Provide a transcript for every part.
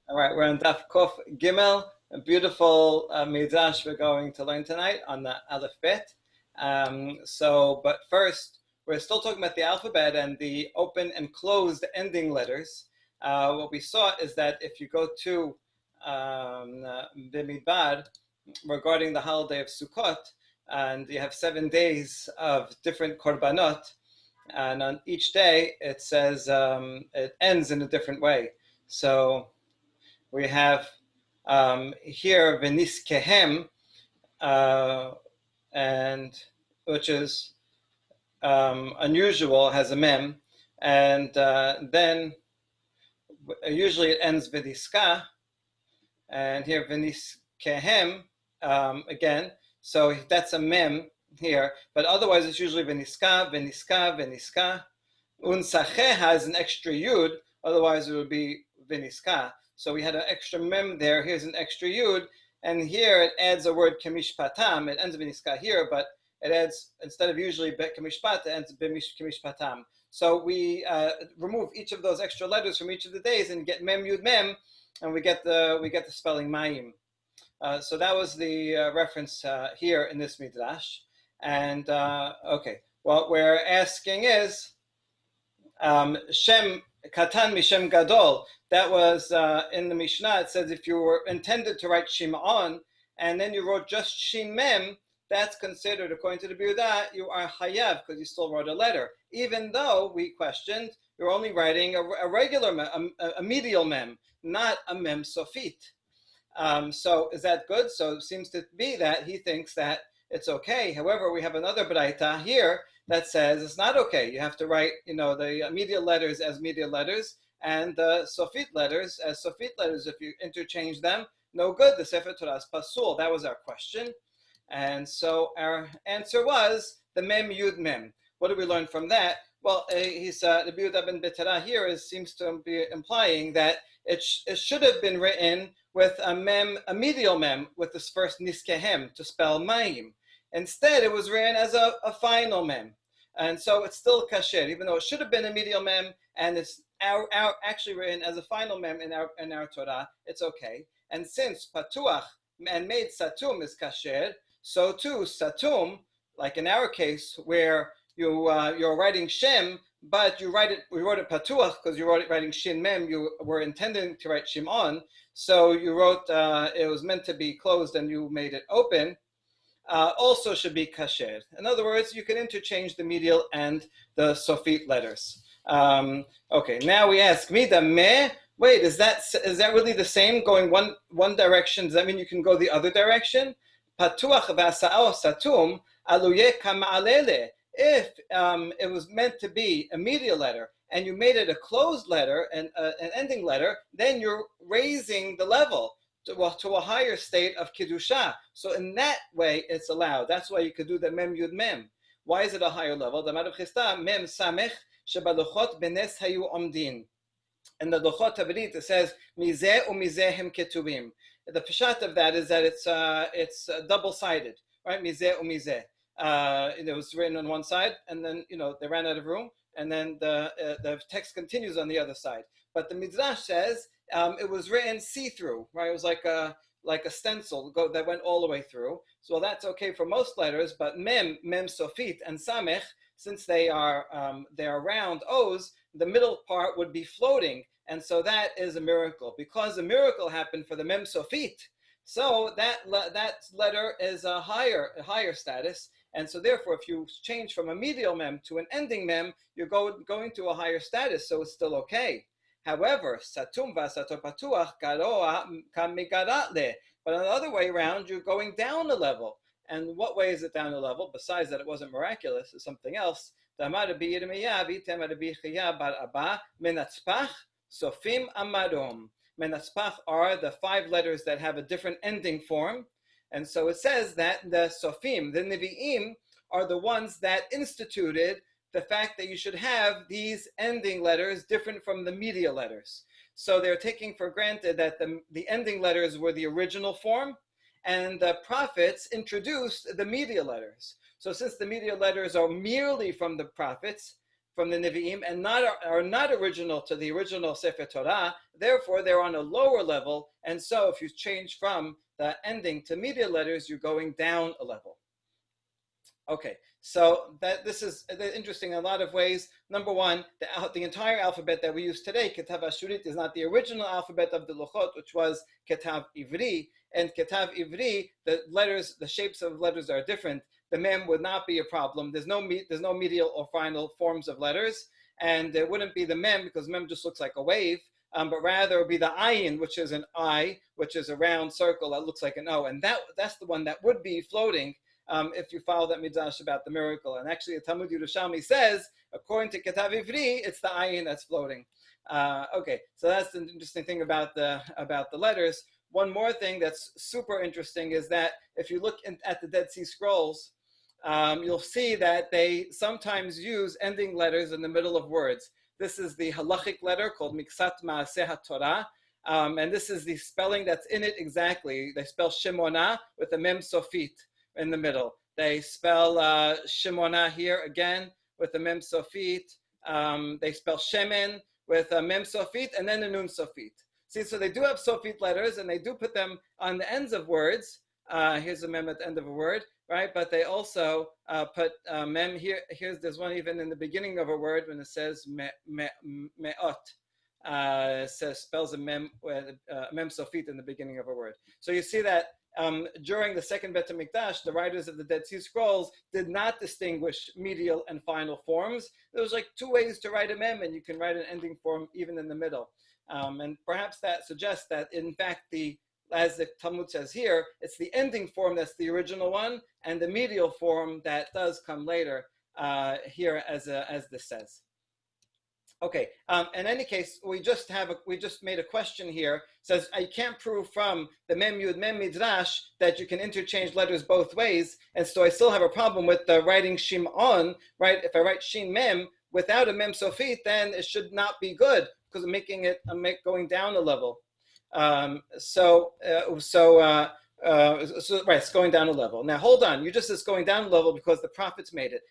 All right, we're on Daf Kof Gimel, a beautiful midrash we're going to learn tonight on the Aleph Bet. But first, we're still talking about the alphabet and the open and closed ending letters. What we saw is that if you go to the Midbar regarding the holiday of Sukkot, and you have 7 days of different korbanot, and on each day it says it ends in a different way. So we have here Veniskehem, and which is unusual, has a mem, and then usually it ends Veniska, and here Veniskehem again. So that's a mem here, but otherwise it's usually Veniska, Veniska, Veniska. Unsache has an extra yud, otherwise it would be Veniska. So we had an extra mem there. Here's an extra yud, and here it adds a word kemishpatam. It ends Veniska here, but it adds, instead of usually kemishpat, it ends kemishpatam. So we remove each of those extra letters from each of the days and get mem yud mem, and we get the spelling mayim. So that was the reference here in this midrash. And okay, what we're asking is Shem Katan Mishem Gadol. That was in the Mishnah. It says if you were intended to write Shimon and then you wrote just Shin Mem, that's considered, according to the Biudah, you are Hayav because you still wrote a letter. Even though we questioned, you're only writing a regular mem, a medial mem, not a mem sofit. So is that good? So it seems to be that he thinks that it's okay. However, we have another Braita here that says it's not okay. You have to write, the medial letters as medial letters and the sofit letters as sofit letters. If you interchange them, no good. The Sefer Torah is pasul. That was our question. And so our answer was the mem yud mem. What did we learn from that? Well, the Biudah ben Betera here seems to be implying that it should have been written with a medial mem, with this first niskehem to spell mayim. Instead, it was written as a final mem. And so it's still kasher, even though it should have been a medial mem, and it's actually written as a final mem in our Torah, it's okay. And since patuach and made satum is kasher, so too satum, like in our case, where you're writing shem, but we wrote it patuach because you wrote it writing shin mem, you were intending to write shimon, so you wrote, it was meant to be closed and you made it open, also should be kasher. In other words, you can interchange the medial and the sofit letters. Okay, now we ask, mida me, wait, is that really the same, going one direction? Does that mean you can go the other direction? Patuach v'asa'o satum aluye kama'alele. If it was meant to be a medial letter and you made it a closed letter and an ending letter, then you're raising the level to a higher state of Kiddusha. So in that way, it's allowed. That's why you could do the Mem Yud Mem. Why is it a higher level? The Marav Chisda, Mem Samech, Shebaluchot Benes Hayu Omdin. In the Luchot Habrit, it says, Mizeh u'mizeh hem ketubim. The pshat of that is that it's double-sided, right? Mizeh u'mizeh. It was written on one side, and then they ran out of room, and then the text continues on the other side. But the Midrash says it was written see-through, right? It was like a stencil that went all the way through. So that's okay for most letters, but mem sofit, and samech, since they are round O's, the middle part would be floating, and so that is a miracle. Because a miracle happened for the mem sofit, so that letter is a higher status. And so therefore, if you change from a medial mem to an ending mem, you're going to a higher status, so it's still okay. However, satum v'asato patuach garoa kamigaratle. But on the other way around, you're going down a level. And what way is it down a level? Besides that it wasn't miraculous, it's something else. Menatzpach sofim amarom. Menatzpach are the 5 letters that have a different ending form. And so it says that the Sofim, the Nevi'im, are the ones that instituted the fact that you should have these ending letters different from the medial letters. So they're taking for granted that the ending letters were the original form, and the prophets introduced the medial letters. So since the medial letters are merely from the prophets, from the Nevi'im and are not original to the original Sefer Torah. Therefore, they're on a lower level. And so if you change from the ending to medial letters, you're going down a level. Okay, so this is interesting in a lot of ways. Number one, the entire alphabet that we use today, Ketav Ashurit, is not the original alphabet of the Luchot, which was Ketav Ivri. And Ketav Ivri, the shapes of letters are different. The mem would not be a problem. There's no medial or final forms of letters, and it wouldn't be the mem because mem just looks like a wave. But rather it would be the ayin, which is an I, which is a round circle that looks like an O, and that's the one that would be floating. If you follow that midrash about the miracle. And actually, the Talmud Yerushalmi says, according to Ketav Ivri, it's the ayin that's floating. Okay, so that's an interesting thing about the letters. One more thing that's super interesting is that if you look at the Dead Sea Scrolls, you'll see that they sometimes use ending letters in the middle of words. This is the halachic letter called Miksat Maaseh HaTorah. And this is the spelling that's in it exactly. They spell Shemona with a mem sofit in the middle. They spell Shemona here again with a mem sofit. They spell Shemen with a mem sofit and then a nun sofit. See, so they do have sofit letters and they do put them on the ends of words. Here's a mem at the end of a word, right? But they also put mem here. There's one even in the beginning of a word when it says me'ot. Spells a mem sofit in the beginning of a word. So you see that during the second Bet HaMikdash, the writers of the Dead Sea Scrolls did not distinguish medial and final forms. There was like two ways to write a mem, and you can write an ending form even in the middle. And perhaps that suggests that, in fact, as the Talmud says here, it's the ending form that's the original one, and the medial form that does come later here, as this says. Okay. In any case, we just made a question here. It says I can't prove from the mem yud mem midrash that you can interchange letters both ways, and so I still have a problem with the writing shimon. Right? If I write shin mem without a mem sofit, then it should not be good because I'm making it going down a level. Right, it's going down a level. Now, hold on. It's going down a level because the prophets made it.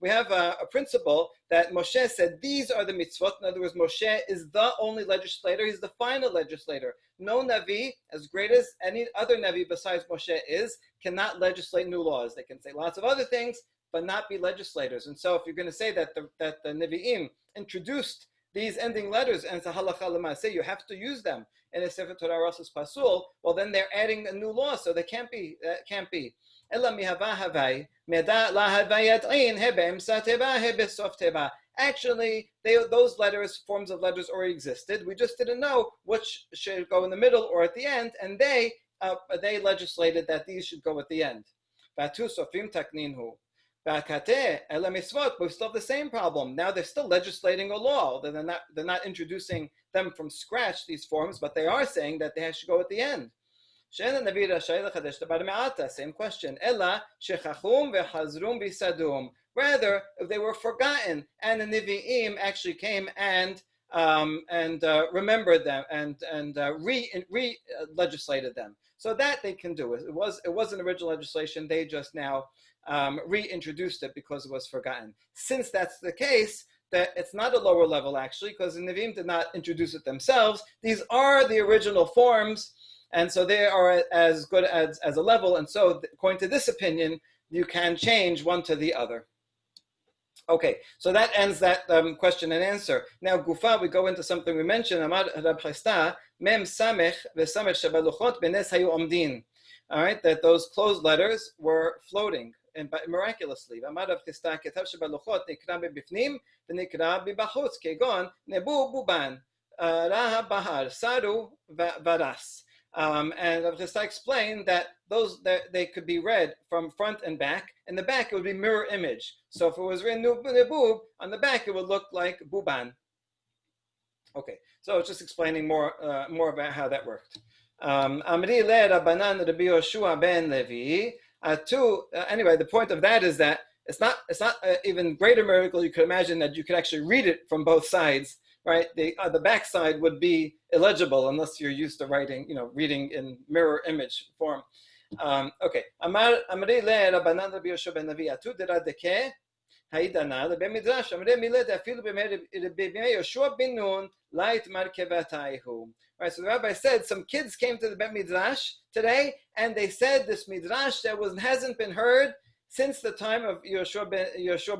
We have a principle that Moshe said, these are the mitzvot. In other words, Moshe is the only legislator. He's the final legislator. No Navi, as great as any other Navi besides Moshe is, cannot legislate new laws. They can say lots of other things, but not be legislators. And so if you're going to say that the Nevi'im introduced these ending letters and it's a halacha l'maaseh, you have to use them in a Sefer Torah Rasas Pasul, well then they're adding a new law, so they can't be. Actually, those forms of letters already existed. We just didn't know which should go in the middle or at the end, and they legislated that these should go at the end. But we still have the same problem. Now they're still legislating a law. They're not introducing them from scratch, these forms, but they are saying that they should go at the end. Same question. Rather, if they were forgotten and the Nevi'im actually came and remembered them and re-legislated them. So that they can do. It was an original legislation. They just now reintroduced it because it was forgotten. Since that's the case, that it's not a lower level actually, because the Nevi'im did not introduce it themselves. These are the original forms, and so they are as good as a level. And so, according to this opinion, you can change one to the other. Okay, so that ends that question and answer. Now, Gufa, we go into something we mentioned. Amar Rab Chista, Mem Samech v'Samech Shabaluchot Benes Hayu Omdin. All right, that those closed letters were floating and miraculously. Amar Rab Chista, Ketav Shabaluchot Nikra b'Bifnim v'Nikra b'Bachutz Kegon Nebu Buban Raha Bahar Saru Varas. And Rav Chista explained that they could be read from front and back. In the back, it would be mirror image. So if it was written Nebub, on the back, it would look like Buban. Okay, so it's just explaining more about how that worked. Amri le Rabbanan Rabbi Yoshua ben Levi. Anyway, the point of that is that it's not even greater miracle you could imagine that you could actually read it from both sides. Right, the back side would be illegible unless you're used to reading in mirror image form. Okay. Amri le Rabbanan Rabbi Yoshua ben Navi atu deradeke haidana lebe midrash amre miled afilu b'mei Yoshua bin Nun light markevataihu. Right. So the rabbi said some kids came to the Bet Midrash today, and they said this midrash that hasn't been heard since the time of Yoshua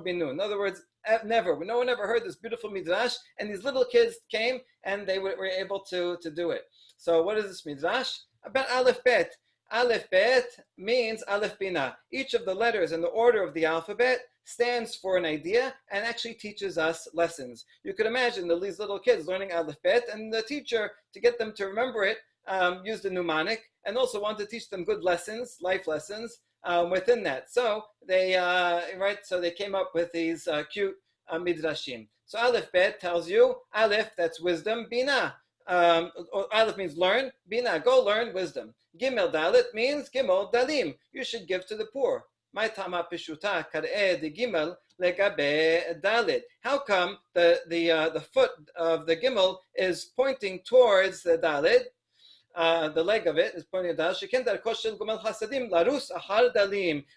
bin Nun. In other words, never. No one ever heard this beautiful midrash, and these little kids came and they were able to do it. So what is this midrash? About Aleph Bet. Aleph Bet means Aleph Bina. Each of the letters in the order of the alphabet stands for an idea and actually teaches us lessons. You could imagine these little kids learning Aleph Bet, and the teacher, to get them to remember it, used a mnemonic and also wanted to teach them good lessons, life lessons, within that. So they so they came up with these cute midrashim. So Aleph Bet tells you, Aleph, that's wisdom, Bina. Aleph means learn, Bina, go learn wisdom. Gimel Dalet means Gimel Dalim, you should give to the poor. My tama pishuta kar'e de Gimel legabe Dalet. How come the foot of the Gimel is pointing towards the Dalet? The leg of it is pointing at Dalet.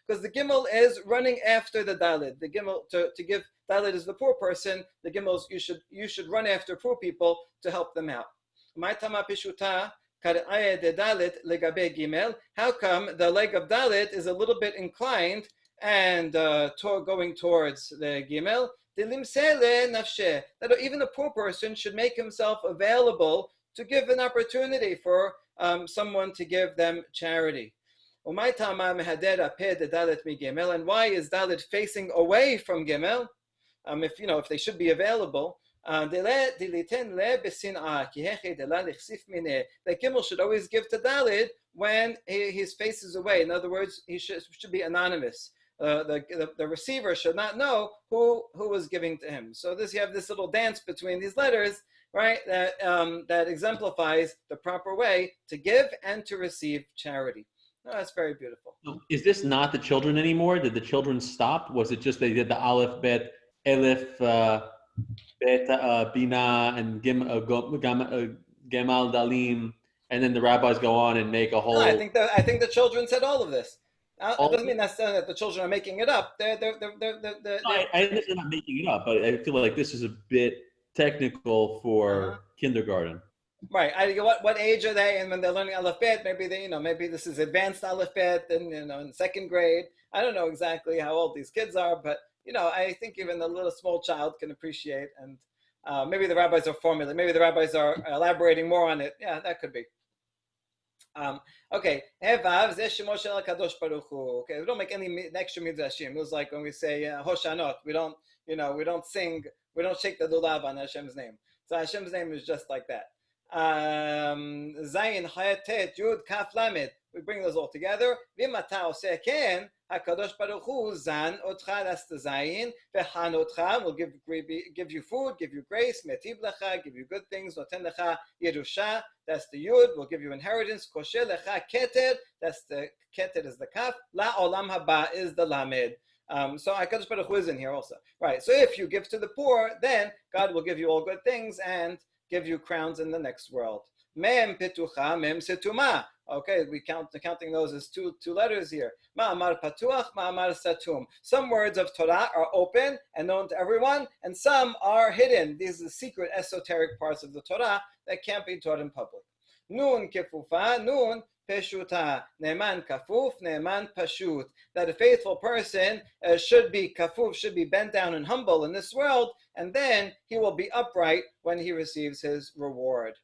Because the Gimel is running after the Dalet. The Gimel to give Dalet is the poor person. The Gimel is you should run after poor people to help them out. My tama pishuta. How come the leg of Dalet is a little bit inclined and going towards the Gimel? That even a poor person should make himself available to give an opportunity for someone to give them charity. And why is Dalet facing away from Gimel? If they should be available. That Gimel should always give to Dalet when his face is away. In other words, he should be anonymous. The receiver should not know who was giving to him. So you have this little dance between these letters, right? That exemplifies the proper way to give and to receive charity. Oh, that's very beautiful. Is this not the children anymore? Did the children stop? Was it just they did the Aleph, Bet, Elif, Bet, Bina, and Gemal Dalim, and then the rabbis go on and make a whole. No, I think the children said all of this. It doesn't mean necessarily that the children are making it up. I understand they're not making it up, but I feel like this is a bit technical for kindergarten. Right. What age are they? And when they're learning Aleph Bet, maybe maybe this is advanced Aleph Bet, and in second grade. I don't know exactly how old these kids are, but I think even a little small child can appreciate, and maybe the rabbis are formulating. Maybe the rabbis are elaborating more on it. Yeah, that could be. Okay. Hevav zeh shemo shel HaKadosh Baruch Hu. Okay, we don't make any extra midrashim. It was like when we say Hoshanot, we don't sing, we don't shake the lulav on Hashem's name. So Hashem's name is just like that. Zayin, Hayat, Tet, Yud, Kaf, Lamed. We bring those all together. V'imata oseh ken, HaKadosh Baruch Hu zan otcha, that's the Zayin. V'chan otcha, will give you food, give you grace. Metib lecha, give you good things. Noten lecha Yerusha, that's the Yud, will give you inheritance. Kosher lecha Keter, that's the Keter is the Kaf. La olam haba is the Lamed. So HaKadosh Baruch Hu is in here also. Right. So if you give to the poor, then God will give you all good things and give you crowns in the next world. Mem petucha, mem setuma. Okay, counting those as two letters here. Ma'amar patuach, ma'amar satum. Some words of Torah are open and known to everyone, and some are hidden. These are the secret, esoteric parts of the Torah that can't be taught in public. Nun kefufa, nun peshuta. Ne'eman kafuf, ne'eman pashut. That a faithful person should be kafuf, should be bent down and humble in this world, and then he will be upright when he receives his reward.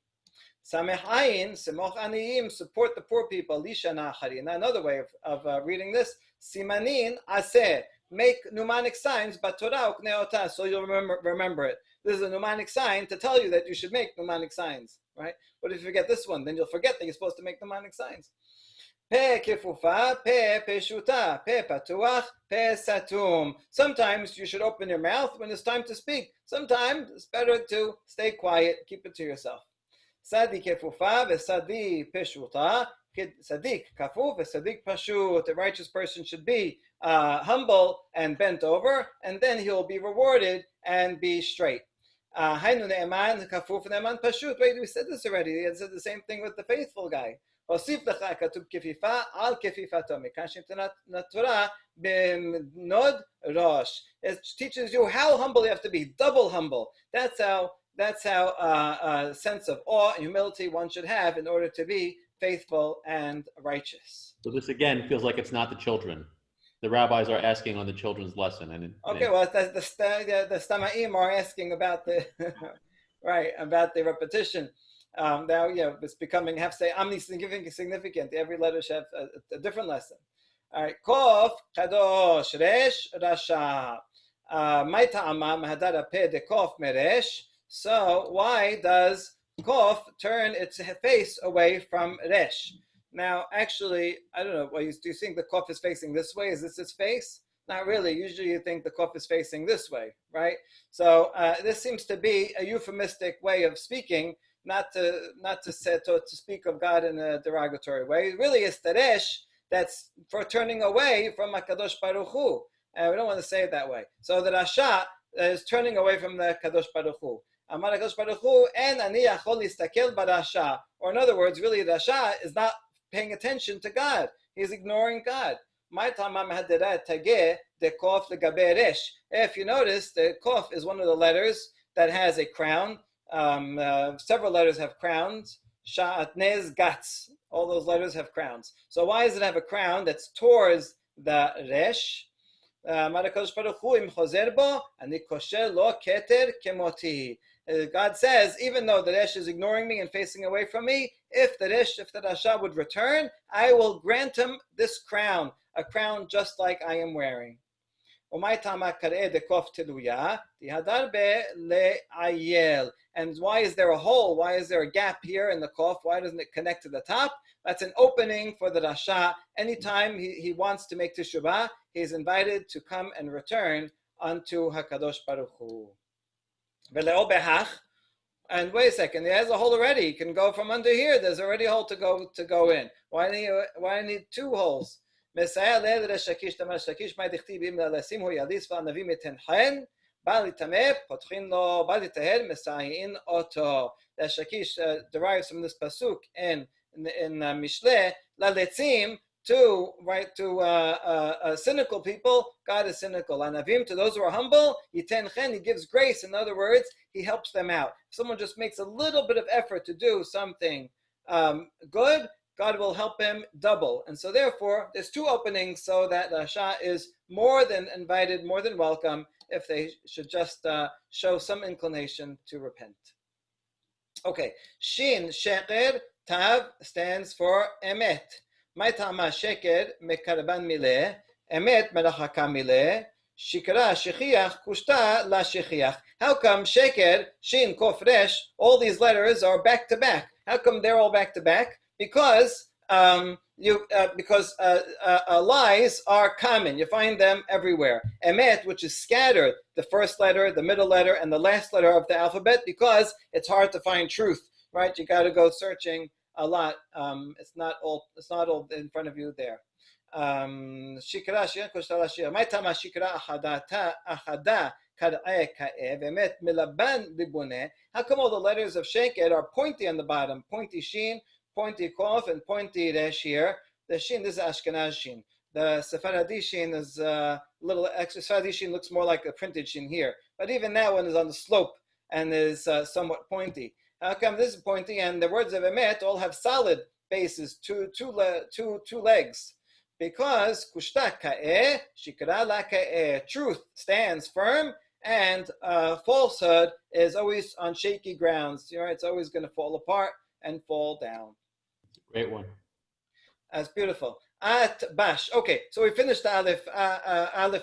Samech ayin, semoch aniyim, support the poor people. Lishana harina. Another way of reading this, simanin aseh, make mnemonic signs, but Torah ukneota, so you'll remember it. This is a mnemonic sign to tell you that you should make mnemonic signs, right? But if you forget this one, then you'll forget that you're supposed to make mnemonic signs. Pe kefufa, pe peshuta, pe patuach, pe satum. Sometimes you should open your mouth when it's time to speak. Sometimes it's better to stay quiet, keep it to yourself. Sadik kefufa v'sadik peshuta. Sadik kafuf v'sadik pashut. A righteous person should be humble and bent over, and then he'll be rewarded and be straight. Haynu ne'eman kafuf ne'eman pashut. Wait, we said this already. We said the same thing with the faithful guy. הוסיף לך כתוב כפיפה על כפיפתו. מכאן שניתנה התורה בנוד ראש. It teaches you how humble you have to be, double humble. That's how a sense of awe and humility one should have in order to be faithful and righteous. So this again feels like it's not the children. The rabbis are asking on the children's lesson. Well, the Stamaim are asking about the right, about the repetition. Now, it's becoming, have to say, significant. Every letter should have a different lesson. All right, Kof, Kadosh, Resh, Rasha. So why does Kof turn its face away from Resh? Now, actually, I don't know. Do you think the Kof is facing this way? Is this its face? Not really. Usually you think the Kof is facing this way, right? So this seems to be a euphemistic way of speaking, not to speak of God in a derogatory way. Really, it's the Resh that's for turning away from HaKadosh Baruch Hu. We don't want to say it that way. So the Rasha is turning away from the Kadosh Baruch Hu. Amar HaKadosh Baruch Hu, en ani yachol listakel barasha. Or in other words, really, the Rasha is not paying attention to God. He's ignoring God. If you notice, the Kof is one of the letters that has a crown. Several letters have crowns. Sha'atnez Gats. All those letters have crowns. So why does it have a crown that's towards the Resh? God says, even though the Resh is ignoring me and facing away from me, if the Rasha would return, I will grant him this crown, a crown just like I am wearing. And why is there a hole? Why is there a gap here in the Kof? Why doesn't it connect to the top? That's an opening for the Rasha. Anytime he wants to make teshuvah, he is invited to come and return unto HaKadosh Baruch Hu. And wait a second, he has a hole already. He can go from under here. There's already a hole to go in. Why do you need two holes? The Shakish derives from this pasuk in Mishle, laletzim, to cynical people, God is cynical. Anavim, to those who are humble, yiten chen, he gives grace. In other words, he helps them out. If someone just makes a little bit of effort to do something good, God will help him double. And so therefore, there's two openings so that Rasha is more than invited, more than welcome, if they should just show some inclination to repent. Okay, Shin, Sheker, Tav stands for Emet. My Tama Sheker, Mekarban Mileh, Emet, Melachaka Mileh, Shikra, Shechiach, Kushta, La Shechiach. How come Sheker, Shin, Kof, Resh, all these letters are back to back? How come they're all back to back? Because lies are common. You find them everywhere. Emet, which is scattered, the first letter, the middle letter, and the last letter of the alphabet, because it's hard to find truth, right? You got to go searching a lot. It's not all in front of you there. How come all the letters of Sheker are pointy on the bottom? Pointy Shin, pointy Kof, and pointy Resh here. The Shin, this is Ashkenaz Shin. The Sephardi Shin is a little extra. Sephardi Shin looks more like a printed Shin here. But even that one is on the slope and is somewhat pointy. How come this is pointy? And the words of Emet all have solid bases, two legs. Because Kushta Ka'eh, Shikra La Ka'eh, truth stands firm, and falsehood is always on shaky grounds. It's always going to fall apart and fall down. Great one. That's beautiful. At Bash. Okay, so we finished the Aleph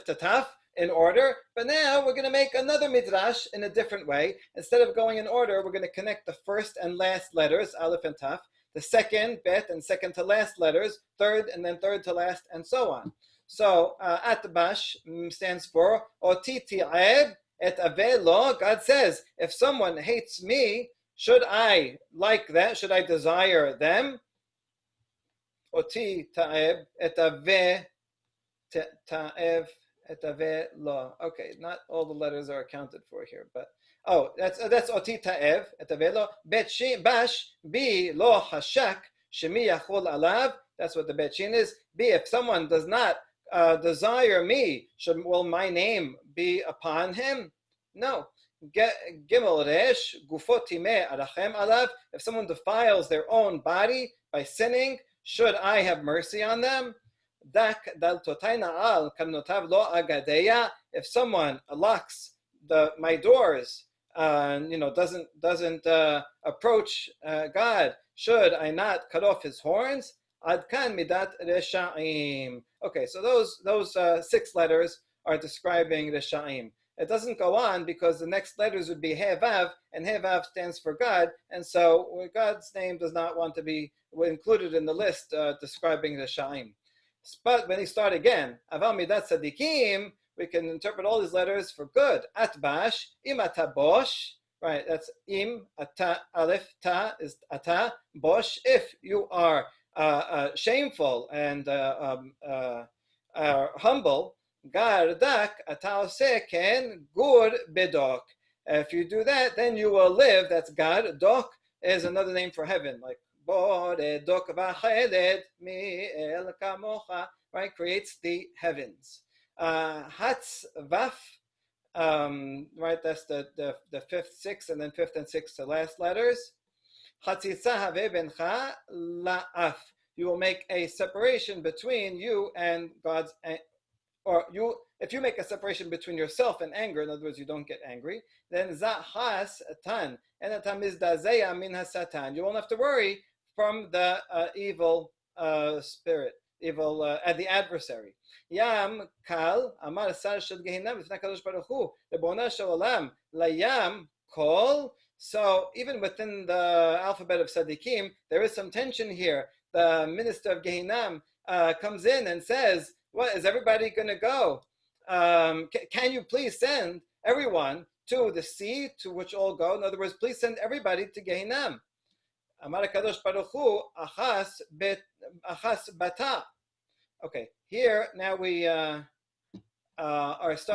to Taf in order, but now we're going to make another midrash in a different way. Instead of going in order, we're going to connect the first and last letters, Aleph and Taf, the second, Bet, and second to last letters, third, and then third to last, and so on. So, Atbash stands for Oti Ti'eb et Avelo. God says, if someone hates me, should I like them? Should I desire them? Oti Ta'eb et Ave Ta'ev et Avelo. Okay, not all the letters are accounted for here, but that's Oti Ta'ev et Avelo. Bet Bash Bi Lo Hashak Shemi yachol alav. That's what the bet shin is. B, if someone does not desire me, will my name be upon him? No. Gimel resh gufot timeh arachem alav. If someone defiles their own body by sinning, should I have mercy on them? Dak daltotay na'al kamnotav lo agadeya. If someone locks my doors, doesn't approach God, should I not cut off his horns? Adkan midat reshaim. Okay, so those 6 letters are describing reshaim. It doesn't go on because the next letters would be Hevav, and Hevav stands for God, and so God's name does not want to be included in the list describing reshaim. But when he start again, Aval midat tzadikim, we can interpret all these letters for good. Atbash, im ata bosh, right? That's im, ata, aleph, ta is ata, bosh. If you are shameful and humble, gardak, ata ose ken gur bedok. If you do that, then you will live. That's God. Dok is another name for heaven, like boredok v'chelet mi el kamocha, right? Creates the heavens. Hatz Vaf, right? That's the 5th, 6th, and then 5th and 6th, the last letters. Chatzitza have bencha la'af. You will make a separation between you and God's, or you. If you make a separation between yourself and anger, in other words, you don't get angry, then zahas tan and atam is dazeya min hasatan. You won't have to worry from the evil spirit, evil the adversary. Yam kal amar sar shel gehinam b'fnei Kadosh Baruch Hu lebona shel olam layam kol. So even within the alphabet of Tzadikim, there is some tension here. The minister of Gehinam comes in and says, "What is everybody going to go? Can you please send everyone to the sea to which all go? In other words, please send everybody to Gehinam." Amar Kadosh Baruch Hu achas bata. Okay, here now we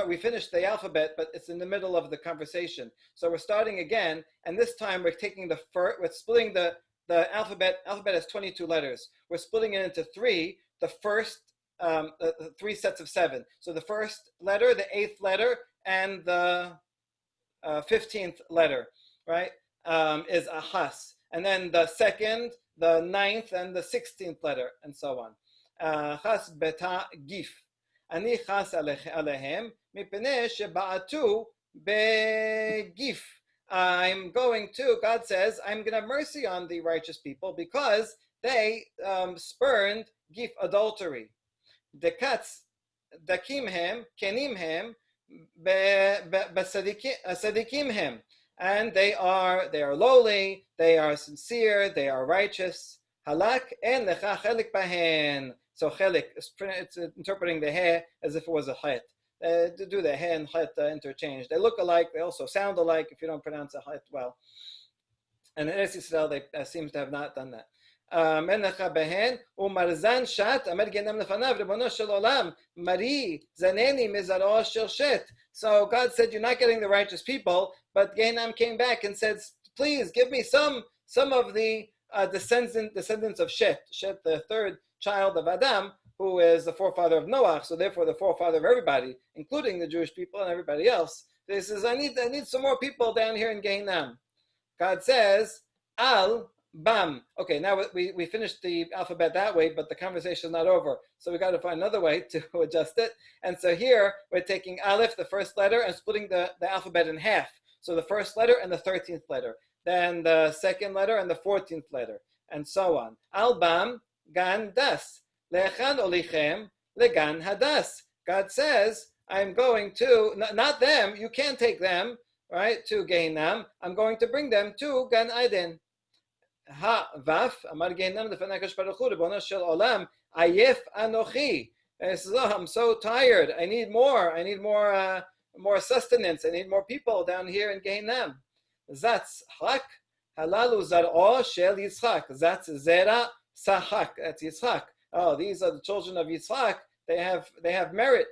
we finished the alphabet, but it's in the middle of the conversation. So we're starting again, and this time we're taking we're splitting the alphabet. Alphabet has 22 letters. We're splitting it into 3. The first 3 sets of 7. So the first letter, the 8th letter, and the 15th letter, right, is ahas, and then the second, the 9th, and the 16th letter, and so on. Chas beta gif. Ani chas alehem mipnei sheba'atu begif. God says, I'm going to have mercy on the righteous people because they spurned gif, adultery. Dekatz dakimhem kenimhem besadikimhem. And they are lowly, they are sincere, they are righteous. Halak en lecha chelik bahen. So chelik, it's interpreting the he as if it was a het. To do the he and het interchange. They look alike, they also sound alike if you don't pronounce a het well. And in Eretz Yisrael, they seems to have not done that. Menecha behen umarzan shat amer genem lefanav ribono shel olam mari zaneni mizaro shel shet. So God said, you're not getting the righteous people, but Gehinam came back and said, please give me some of the descendants of Shet. Shet, the 3rd child of Adam, who is the forefather of Noah, so therefore the forefather of everybody, including the Jewish people and everybody else. So he says, I need some more people down here in Gehinam. God says, Al Bam. Okay, now we finished the alphabet that way, but the conversation is not over. So we got to find another way to adjust it. And so here we're taking Aleph, the first letter, and splitting the alphabet in half. So the first letter and the 13th letter. Then the second letter and the 14th letter, and so on. Al Bam Gan Das. Lechan olichem legan hadas. God says, I'm going to, not them, you can't take them, right, to Gehinam. I'm going to bring them to Gan Eden. Ha vaf amar Gehinam lefnei Kadosh Baruch Hu ribono shel olam ayef anochi. And he says, I'm so tired. I need more sustenance. I need more people down here in Gehinam. Zatz hak halalu zar'o shel Yitzchak. Zatz zera sahak. That's Yitzchak. Oh, these are the children of Yitzchak. They have merit.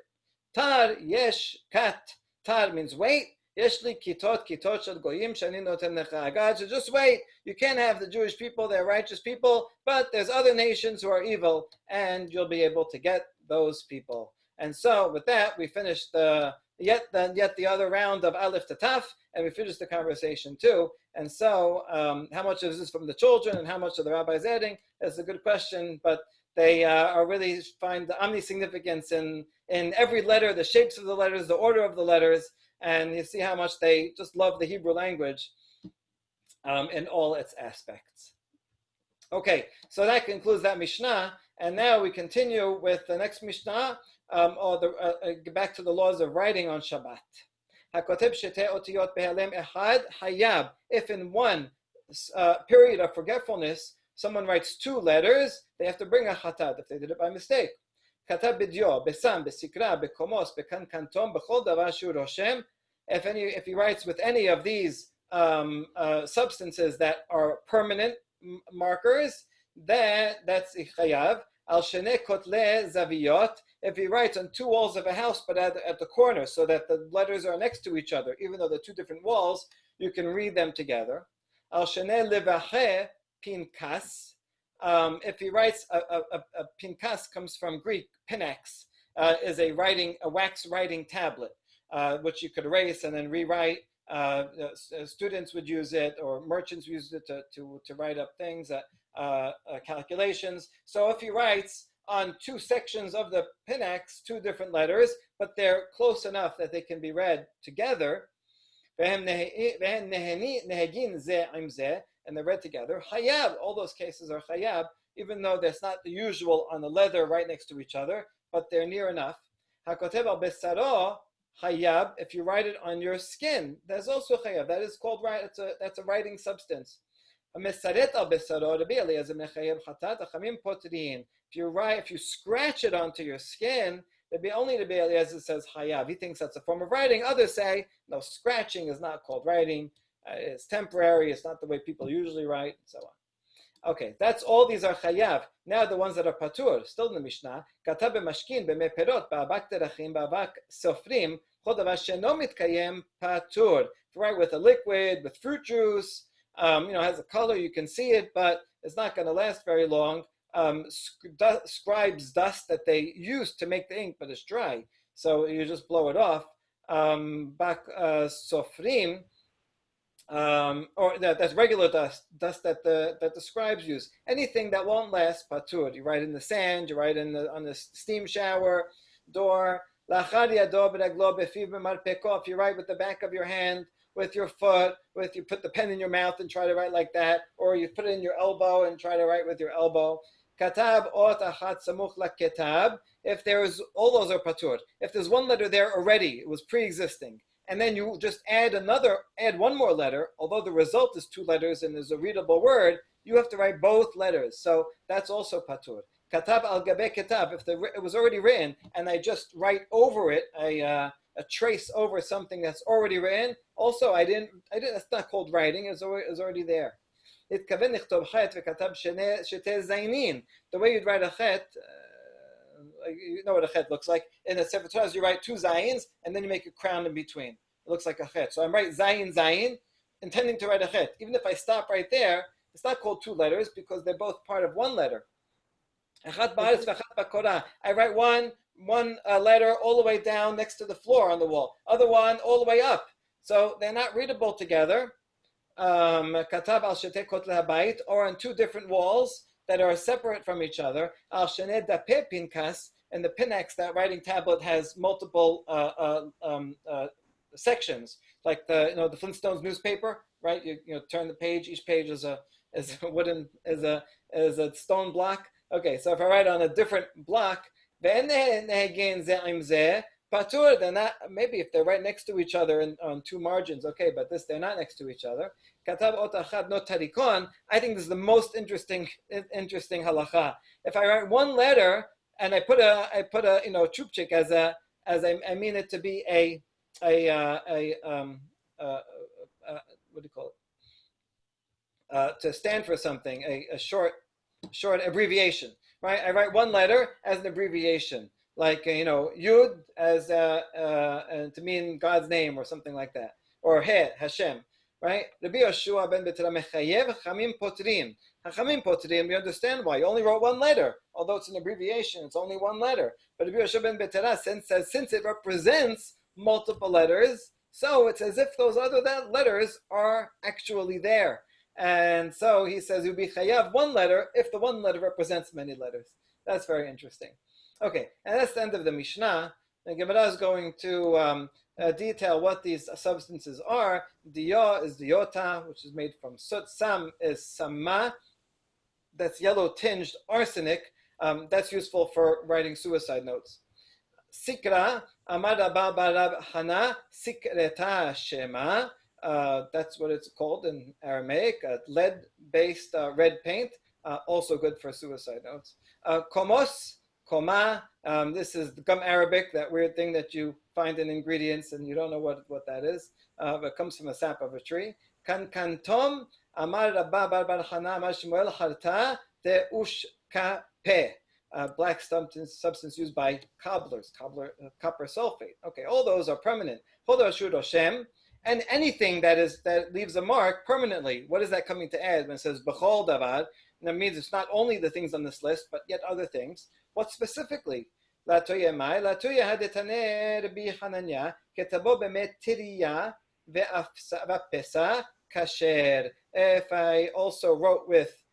Tar yesh kat. Tar means weight, Yeshli kitot shel goyim shani noten lecha. God said, just wait. You can't have the Jewish people; they're righteous people, but there's other nations who are evil, and you'll be able to get those people. And so, with that, we finished yet the other round of Aleph to Taf, and we finished the conversation too. And so, how much of this is from the children, and how much of the rabbis adding? That's a good question, but they are really find the omni-significance in every letter, the shapes of the letters, the order of the letters, and you see how much they just love the Hebrew language in all its aspects. Okay, so that concludes that Mishnah, and now we continue with the next Mishnah, back to the laws of writing on Shabbat. HaKotev shetei otiyot behelem echad hayab. If in one period of forgetfulness someone writes two letters, they have to bring a chatat if they did it by mistake. Katab b'dio, besam, besikra, bekomos, bekankantom, bechol davar shu roshem. If he writes with any of these substances that are permanent markers, that's chayav. Al shene kotle zaviyot. If he writes on two walls of a house, but at the corner, so that the letters are next to each other, even though they're two different walls, you can read them together. Al shene levache pinkas. If he writes a pinkas comes from Greek. Pinax is a wax writing tablet, which you could erase and then rewrite. Students would use it, or merchants use it to write up things, calculations. So if he writes on two sections of the pinax, two different letters, but they're close enough that they can be read together, and they're read together, hayab, all those cases are hayab, even though that's not the usual on the leather right next to each other, but they're near enough. Hakotev al besaro, hayab, if you write it on your skin, there's also hayab. That is called, that's a writing substance. If you scratch it onto your skin, only the Rabbi Eliezer says hayav. He thinks that's a form of writing. Others say, no, scratching is not called writing. It's temporary. It's not the way people usually write, and so on. Okay, that's all. These are chayav. Now the ones that are patur, still in the Mishnah. Katab b'mashkin b'meperot ba'abak terachim ba'abak sofrim chol davar sheno mitkayem patur. If you write with a liquid, with fruit juice, has a color, you can see it, but it's not going to last very long. Scribes' dust that they use to make the ink, but it's dry, so you just blow it off. Bak sofrim. That's regular dust that the scribes use. Anything that won't last, patur. You write in the sand, you write on the steam shower door. If you write with the back of your hand, with your foot, you put the pen in your mouth and try to write like that, or you put it in your elbow and try to write with your elbow. Katab ot achat samuch laketab. If there's, all those are patur. If there's one letter there already, it was pre-existing, and then you just add one more letter, although the result is two letters and there's a readable word, you have to write both letters. So that's also patur. Katab al gabe ketab, if it was already written and I just write over it, a trace over something that's already written, also I didn't, that's not called writing, it's already there. The way you'd write a chet, you know what a chet looks like. In the Sefer Torah, you write two zayins, and then you make a crown in between. It looks like a chet. So I'm writing zayin, intending to write a chet. Even if I stop right there, it's not called two letters because they're both part of one letter. I write one letter all the way down next to the floor on the wall, other one all the way up. So they're not readable together. Katab al shetei kotle habayit, or on two different walls that are separate from each other. Al sheneh dapeh pinkas, and the pinax, that writing tablet, has multiple sections, like the Flintstones newspaper, right? You turn the page. Each page is a stone block. Okay, so if I write on a different block, patur, they're not, maybe if they're right next to each other and on two margins, okay, but they're not next to each other. Katab ot achad no tarikon. I think this is the most interesting halacha. If I write one letter and I put a chupchik as I mean it to be a what do you call it? To stand for something, a short abbreviation, right? I write one letter as an abbreviation, like Yud as to mean God's name or something like that. or He, Hashem, right? Rabbi Yoshua ben Betera mechayev chamim potrim. Hachamim potrim, you understand why. You only wrote one letter. Although it's an abbreviation, it's only one letter. But Rabbi Yoshua ben Betera says, since it represents multiple letters, so it's as if those other letters are actually there. And so he says, you'll be chayav one letter if the one letter represents many letters. That's very interesting. Okay, and that's the end of the Mishnah. The Gemara is going to detail what these substances are. Diya is diyota, which is made from soot. Sam is sama, that's yellow tinged arsenic. That's useful for writing suicide notes. Sikra, amada ba hana, sikreta shema. That's what it's called in Aramaic. Lead-based red paint, also good for suicide notes. Komos, koma. This is the gum Arabic, that weird thing that you find in ingredients and you don't know what that is. But it comes from a sap of a tree. Kankantom, amar rabba bar hana mashmuel harta de ushka pe. Black substance used by cobblers, copper sulfate. Okay, all those are permanent. Hodashud Hashem, and anything that leaves a mark permanently. What is that coming to add when it says b'chol davar? That means it's not only the things on this list, but yet other things. What specifically? La toya mai, la toya hadetane Rabbi Hananya, ketabo bemet tiriya ve'apesa kasher. If I also wrote with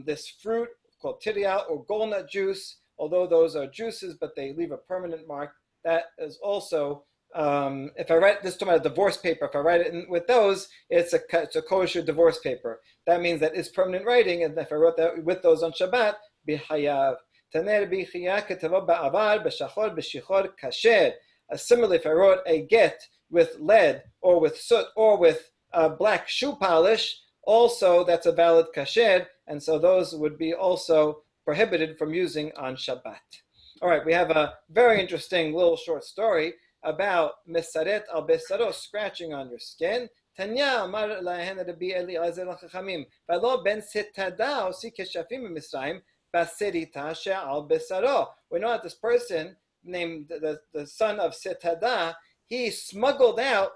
this fruit called tiriya or golnut juice, although those are juices, but they leave a permanent mark, that is also, if I write this to my divorce paper, if I write it with those, it's a kosher divorce paper. That means that it's permanent writing, and if I wrote that with those on Shabbat, bihayav. Similarly, if I wrote a get with lead or with soot or with black shoe polish, also that's a valid kasher, and so those would be also prohibited from using on Shabbat. All right, we have a very interesting little short story about mesaret al besaro, scratching on your skin. Tanya amar lahen Rabbi Eliezer l'chachamim, v'lo ben setada osi keshafim b'Mitzrayim baserita she'al besaro. We know that this person named the son of Setada, he smuggled out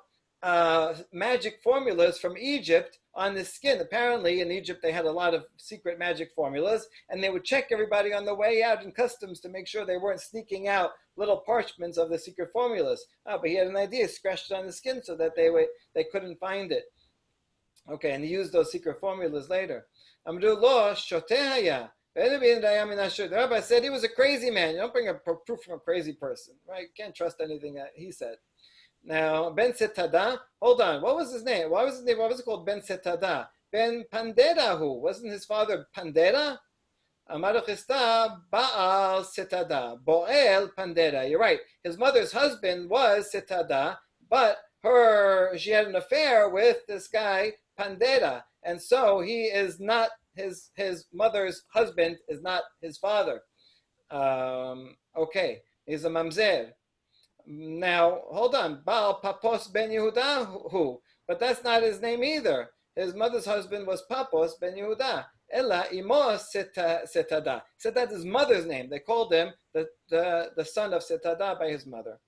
magic formulas from Egypt on the skin. Apparently in Egypt they had a lot of secret magic formulas, and they would check everybody on the way out in customs to make sure they weren't sneaking out little parchments of the secret formulas. But he had an idea, scratched it on the skin so that they couldn't find it. Okay, and he used those secret formulas later. Amru lo shotehaya. The rabbi said he was a crazy man. You don't bring a proof from a crazy person, right? You can't trust anything that he said. Now, Ben Setada, hold on. What was his name? Why was his name? Why was it called Ben Setada? Ben Panderahu. Wasn't his father Pandera? Amaruchista Baal Setada. Boel Pandera. You're right. His mother's husband was Setada, but she had an affair with this guy Pandera, and so he is not his mother's husband is not his father. Okay, he's a mamzer. Now, hold on. Baal Papos ben Yehuda, but that's not his name either. His mother's husband was Papos ben Yehuda. Ella imo Setada. Setada is his mother's name. They called him the son of Setada by his mother.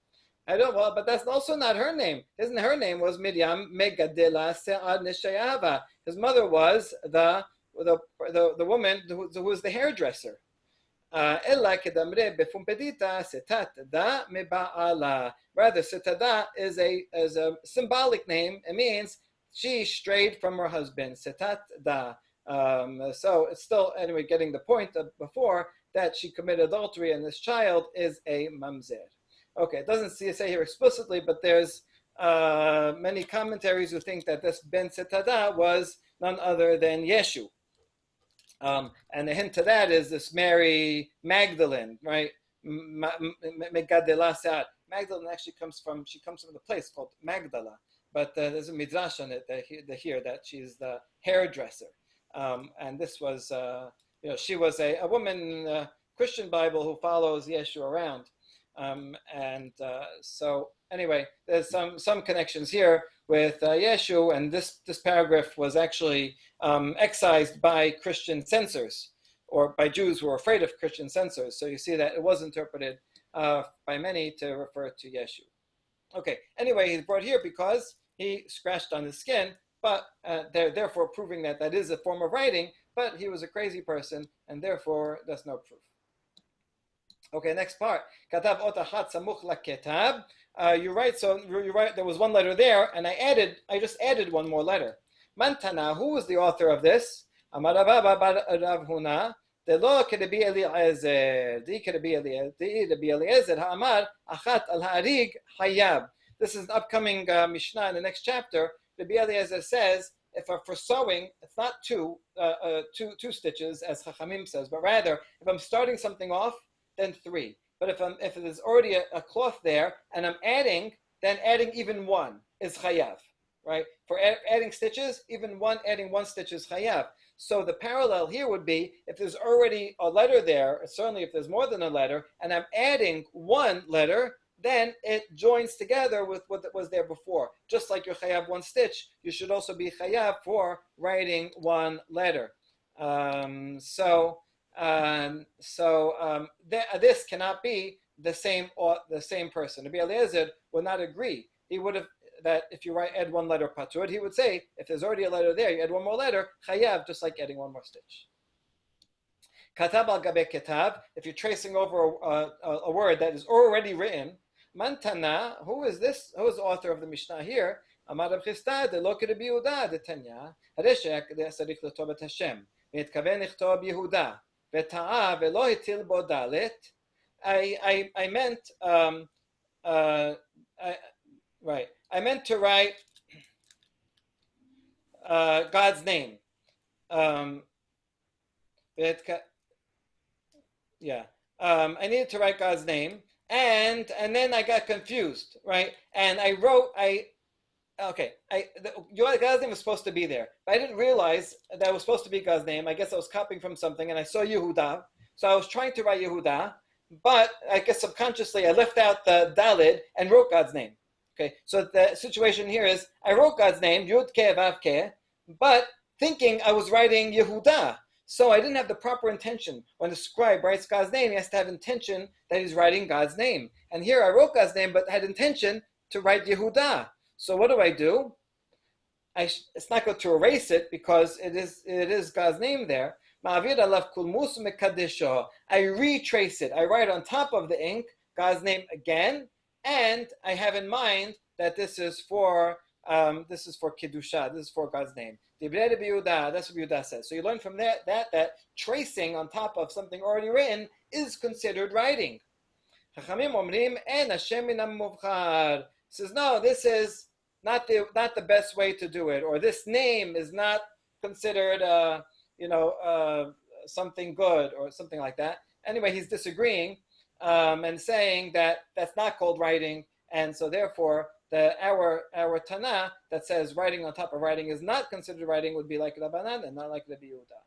But that's also not her name. Isn't her name was Miriam Megadela Se'ad Neshayava. His mother was the woman who was the hairdresser. Rather, setada is a symbolic name. It means she strayed from her husband. Setat da. So it's still, anyway, getting the point of before that she committed adultery, and this child is a mamzer. Okay, it doesn't say here explicitly, but there's many commentaries who think that this Ben Setada was none other than Yeshu. And the hint to that is this Mary Magdalene, right? Magdalene actually comes from the place called Magdala, but there's a midrash on it that she's the hairdresser. And this was, she was a woman in the Christian Bible who follows Yeshu around. So anyway, there's some connections here with Yeshu, and this paragraph was actually excised by Christian censors, or by Jews who were afraid of Christian censors. So you see that it was interpreted by many to refer to Yeshu. Okay, anyway, he's brought here because he scratched on his skin, but they're therefore proving that that is a form of writing, but he was a crazy person, and therefore that's no proof. Okay, next part. Katav ot achat samuch laketab. You're right. So you're right. There was one letter there, and I just added one more letter. Mantana. Who was the author of this? Amar Rabba bar Rav Huna. Delo kedebi Eliezer. Di kedebi Eliezer. Ha'amar achat al ha'arig hayab. This is an upcoming Mishnah in the next chapter. Rabbi Eliezer says, if for sewing, it's not two stitches as Chachamim says, but rather if I'm starting something off, then 3. But if there's already a cloth there and I'm adding, then adding even 1 is chayav, right? For adding stitches, adding 1 stitch is chayav. So the parallel here would be if there's already a letter there, certainly if there's more than a letter, and I'm adding 1 letter, then it joins together with what was there before. Just like you're chayav 1 stitch, you should also be chayav for writing 1 letter. This cannot be the same person. Rabbi Eliezer would not agree. He would have that if you add 1 letter patur, he would say if there's already a letter there, you add 1 more letter chayav, just like adding 1 more stitch. Katab al gabe ketab. If you're tracing over a word that is already written, mantana. Who is this? Who is the author of the Mishnah here? Amar Rav Chisda de lo Rabbi Yehuda de Tanya. Hareshek de sarich letobat Hashem. Mitkaven lichtob Yehuda. V'ta'a v'lo hitil bo dalet. I meant to write God's name. I needed to write God's name, and then I got confused, right? And I wrote God's name was supposed to be there, but I didn't realize that was supposed to be God's name. I guess I was copying from something, and I saw Yehuda, so I was trying to write Yehuda, but I guess subconsciously I left out the Dalid and wrote God's name. Okay, so the situation here is I wrote God's name Yud Ke Vav Ke, but thinking I was writing Yehuda, so I didn't have the proper intention. When the scribe writes God's name, he has to have intention that he's writing God's name. And here I wrote God's name, but had intention to write Yehuda. So what do? It's not good to erase it because it is God's name there. I retrace it. I write on top of the ink God's name again, and I have in mind that this is for Kiddusha. This is for God's name. That's what Yehuda says. So you learn from that tracing on top of something already written is considered writing. Chachamim omrim en Hashem min hamuvchar. Says no, this is not the best way to do it, or this name is not considered something good or something like that. Anyway, he's disagreeing and saying that that's not called writing, and so therefore our Tana that says writing on top of writing is not considered writing would be like Rabbanan and not like Rabbi Yehuda.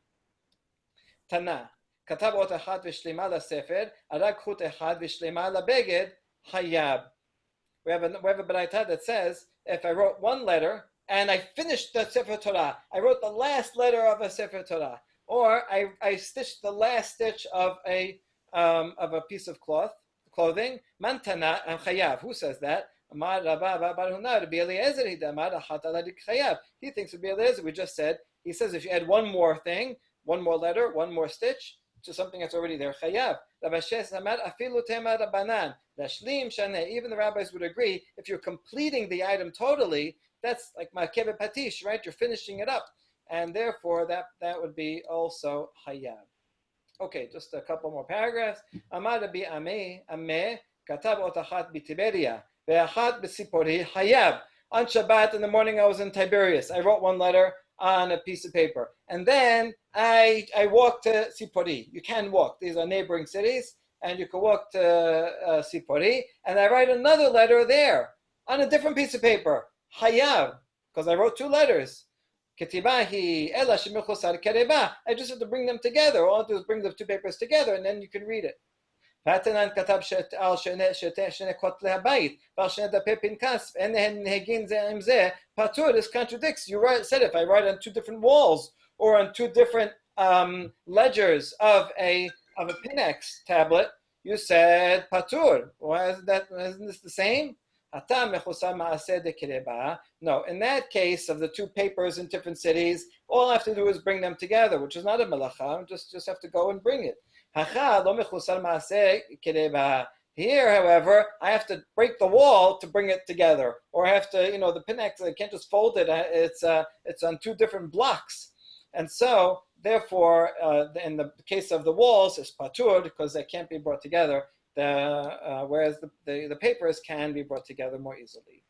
Tana katav ot echad v'shlema lasefer, arag chut echad v'shlema labeged hayab. We have a baraita that says if I wrote 1 letter and I finished the Sefer Torah, I wrote the last letter of a Sefer Torah, or I stitched the last stitch of a piece of clothing. Mantana and chayav. Who says that? Amar Rabba bar Huna Rabbi Eliezer hidamar achat al hadik chayav. He thinks Rabbi Eliezer. We just said. He says if you add 1 more thing, 1 more letter, 1 more stitch to something that's already there, chayav. Even the rabbis would agree if you're completing the item totally, that's like makeve patish, right? You're finishing it up, and therefore that would be also chayav. Okay, just a couple more paragraphs. Amar Rabbi Ameh katav ot achat b'Tiberia ve'achat b'Sipori chayav. On Shabbat in the morning, I was in Tiberias. I wrote 1 letter on a piece of paper, and then I walked to Sipori. You can walk; these are neighboring cities, and you can walk to Sipori. And I write another letter there on a different piece of paper, Hayav, because I wrote 2 letters. Ketibahi ela shemichosar kereba. I just have to bring them together. All I do is bring the 2 papers together, and then you can read it. Vatanan katab al shene kotle habayit val shene dapei pinkas enen hegin ze im ze patur. This contradicts. You said if I write on 2 different walls or on 2 different ledgers of a Pinex tablet, you said patur. Why isn't that? Isn't this the same? No, in that case of the two papers in different cities, all I have to do is bring them together, which is not a melacha. Just have to go and bring it. Here, however, I have to break the wall to bring it together, or I have to, the pinax. I can't just fold it. It's on two different blocks, and so therefore, in the case of the walls, it's patur because they can't be brought together. Whereas the papers can be brought together more easily.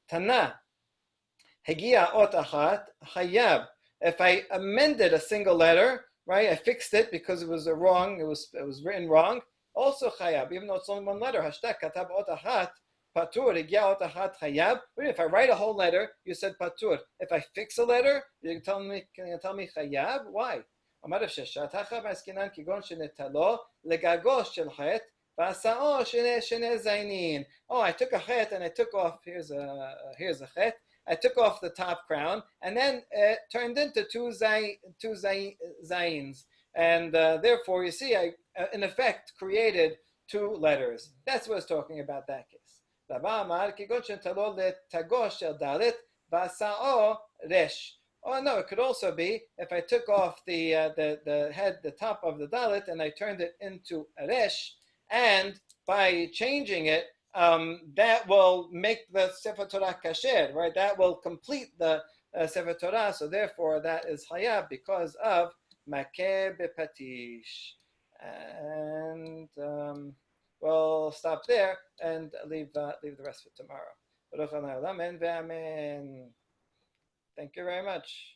Tana, Hegia ot achat hayab. If I amended a single letter, right, I fixed it because it was wrong. It was written wrong. Also chayab, even though it's only one letter. Hashtag katab ot achat patur. Hegia ot achat hayab. If I write a whole letter, you said patur. If I fix a letter, you can tell me chayab. Why? אמר ששתך בעסקינן כגון שנטלו לגגו של חטא ועשאו שני זיינין. Oh, I took a chet and I took off, here's a chet, I took off the top crown and then it turned into two zayins. And therefore, you see, I in effect created two letters. That's what it's talking about, that case. רבא אמר כגון שנטלו לתגו של דלת ועשאו רש. Oh no, it could also be if I took off the head, the top of the dalit, and I turned it into a resh, and by changing it, that will make the Sefer Torah kasher, right? That will complete the Sefer Torah. So therefore, that is hayab because of makeh bepatish. And we'll stop there and leave the rest for tomorrow. Thank you very much.